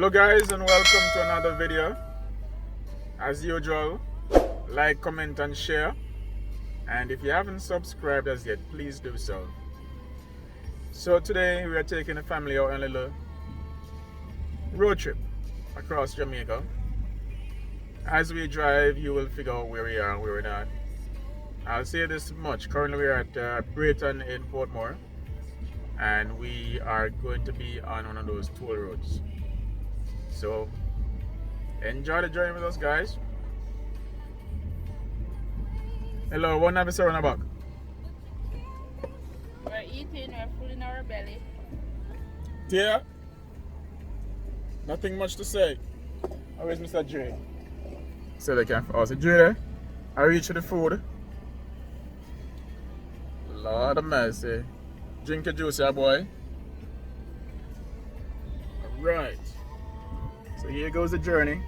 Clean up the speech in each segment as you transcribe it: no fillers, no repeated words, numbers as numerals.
Hello guys and welcome to another video. As usual, like, comment and share, and if you haven't subscribed as yet, please do so. So today we are taking the family out on a little road trip across Jamaica. As we drive, you will figure out where we are and where we're not. I'll say this much: currently we're at Brayton in Portmore, and we are going to be on one of those toll roads. So enjoy the journey with us, guys. Hello, one officer on the back. We're eating, we're full in our belly. Yeah. Nothing much to say. Where's Mr. Dre? So they can. Oh, so Dre, I reached the food. Lord of mercy. Drink your juice, yeah, boy. Alright. So here goes the journey.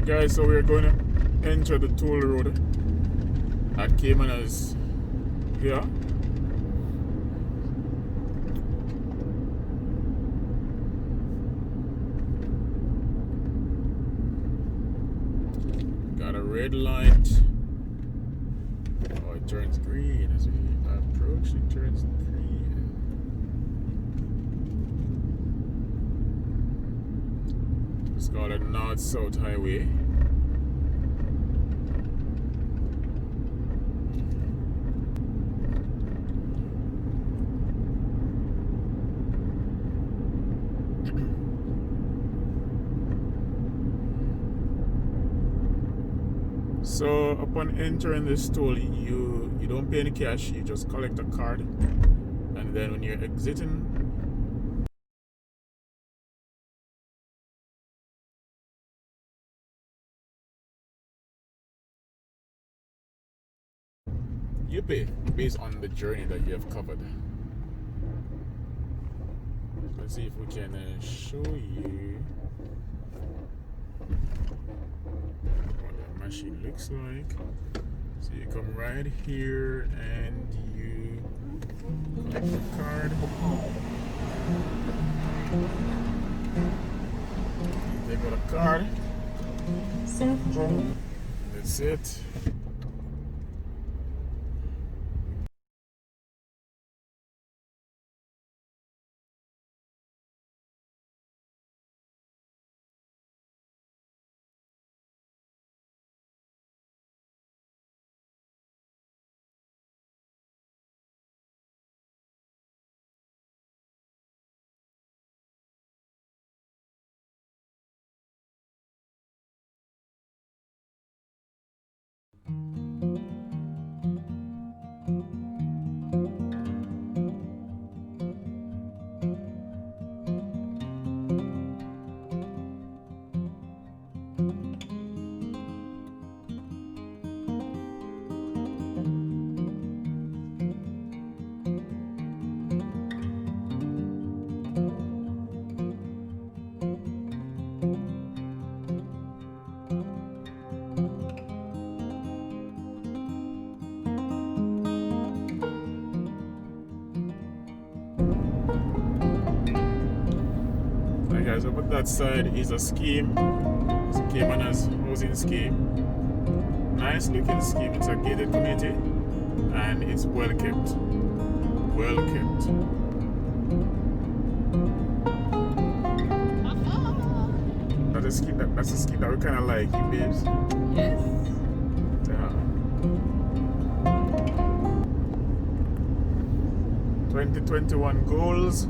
Guys, so we're going to enter the toll road at Caymanas here. Got a red light. Oh, it turns green as we approach. It turns green. It's called a North-South Highway. So upon entering this toll, you don't pay any cash. You just collect a card, and then when you're exiting, you pay based on the journey that you have covered. Let's see if we can show you what the machine looks like. So you come right here and you collect the card. You take out a card. That's it. Right, guys, up at that side is a scheme. It's a Caymanas housing scheme. Nice looking scheme. It's a gated community and it's well kept. Well kept. That's a scheme that we kind of like, you babes. Yes. Yeah. 2021 goals.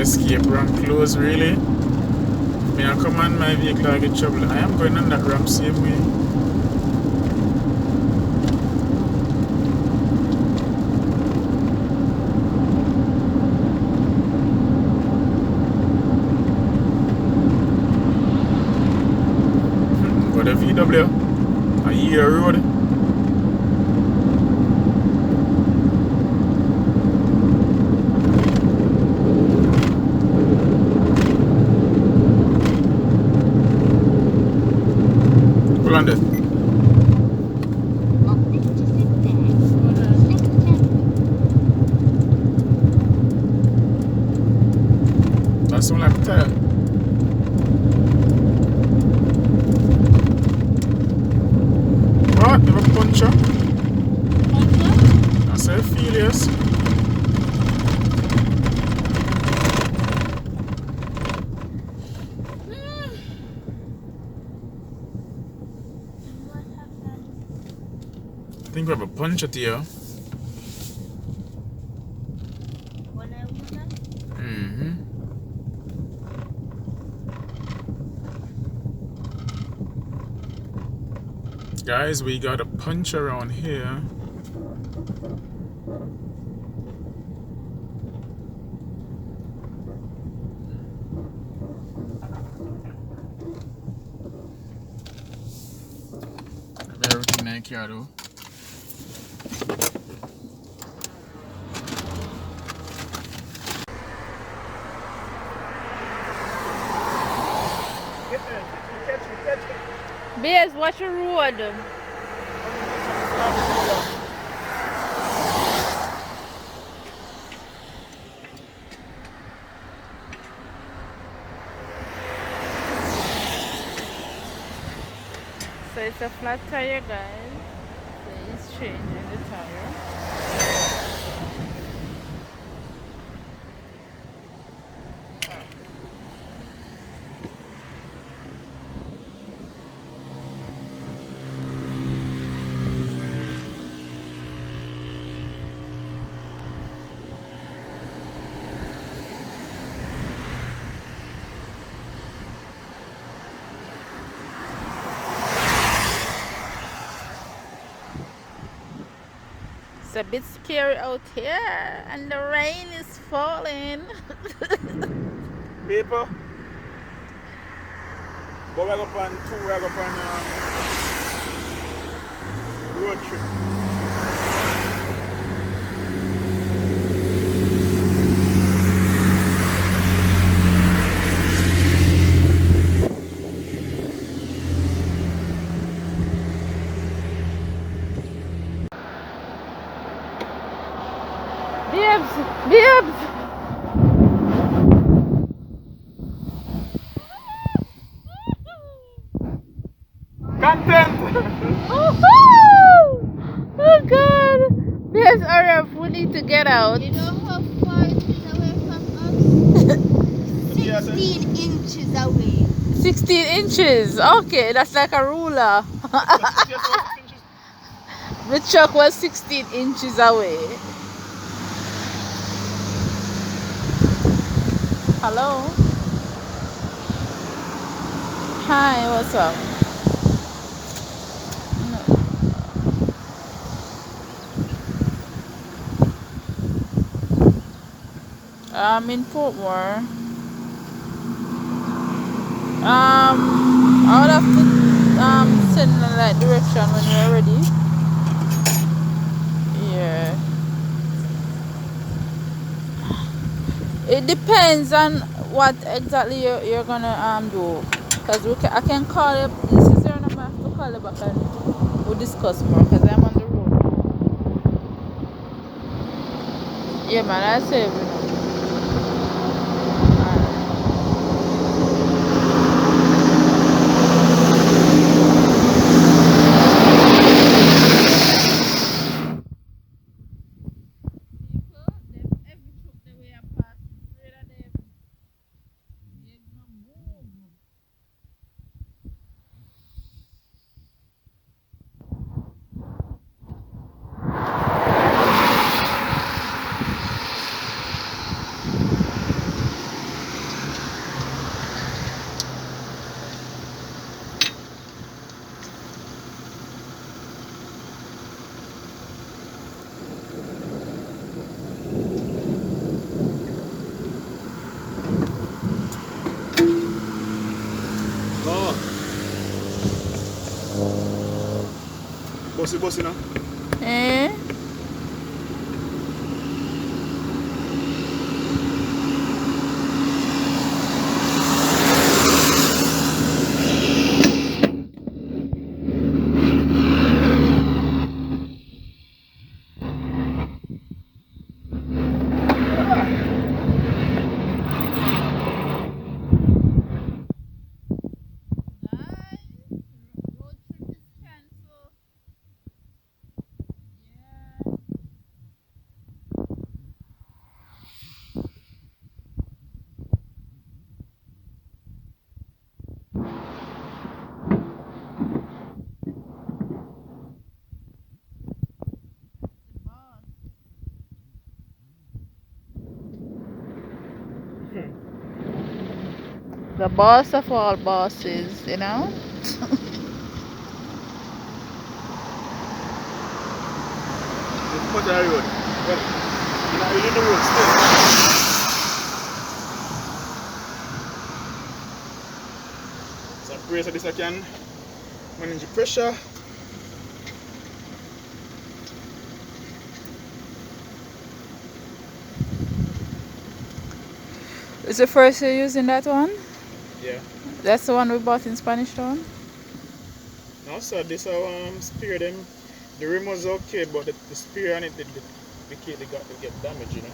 Escape ramp close, really? May I command my vehicle, I get trouble. I am going on that ramp same way. Got a VW. A year road. Landed. That's all like a tire. What? You have a puncher? I say feel yes. I think we have a puncher here. Guys, we got a punch around here. Everything like here though. Bears, watch the road. So it's a flat tire, guys. So he's changing the tire. It's a bit scary out here, and the rain is falling. People, but we're up on road trip. Bibbs! Content! Oh God! Bibbs, hurry up, we need to get out. You know how far it is away from us? 16 inches away. 16 inches. Okay, that's like a ruler. The truck was 16 inches away. Hello? Hi, what's up? I'm in Portmore. I would have to send the like direction when we're ready. Yeah. It depends on what exactly you're gonna do. Cause I can call you. This is your number. I have to call you back and we'll discuss more. Cause I'm on the road. Yeah, man. I say you know. Bossy now. Eh? The boss of all bosses, you know? What are you road? Well, you in the road still. So I pray so this I can manage the pressure. Is the first you're using that one? Yeah. That's the one we bought in Spanish Town? No, sir, this spear them. The rim was okay, but the spear on it, the key, they get damaged, you know.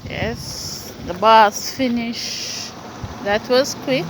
Yes, the boss finish. That was quick.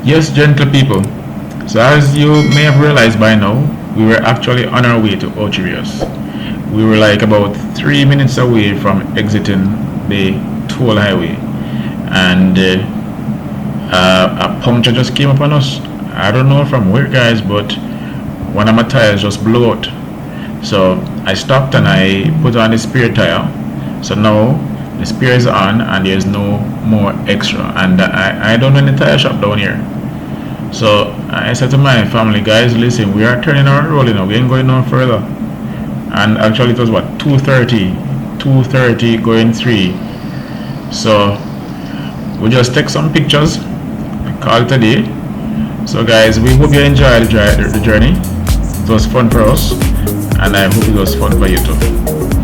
Yes, gentle people. So as you may have realized by now, we were actually on our way to Ocho Rios. We were like about 3 minutes away from exiting the toll highway, and a puncture just came upon us. I don't know from where, guys, but one of my tires just blew out. So I stopped and I put on the spare tire. So now the spare is on and there's no more extra. And I don't know any tire shop down here. So I said to my family, guys, listen, we are turning our road, we ain't going no further. And actually it was what, 2:30 going 3. So we just take some pictures, call it a day. So guys, we hope you enjoy the journey. It was fun for us, and I hope it was fun for you too.